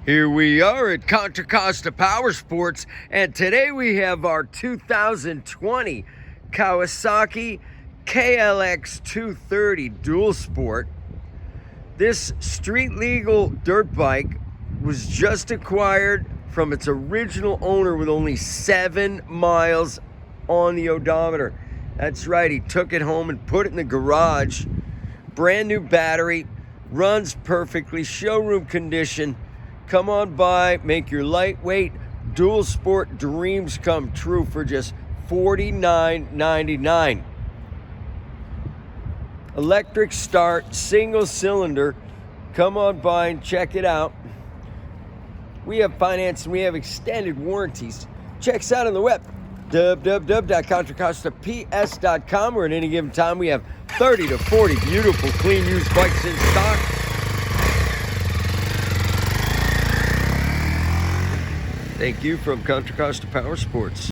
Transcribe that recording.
Here we are at Contra Costa Powersports, and today we have our 2020 Kawasaki KLX230 Dual Sport. This street legal dirt bike was just acquired from its original owner with only 7 miles on the odometer. That's right, he took it home and put it in the garage. Brand new battery, runs perfectly, showroom condition. Come on by, make your lightweight dual sport dreams come true for just $49.99. Electric start, single cylinder. Come on by and check it out. We have finance and we have extended warranties. Check us out on the web, www.contracostaps.com, where at any given time we have 30 to 40 beautiful, clean, used bikes in stock. Thank you from Contra Costa Powersports.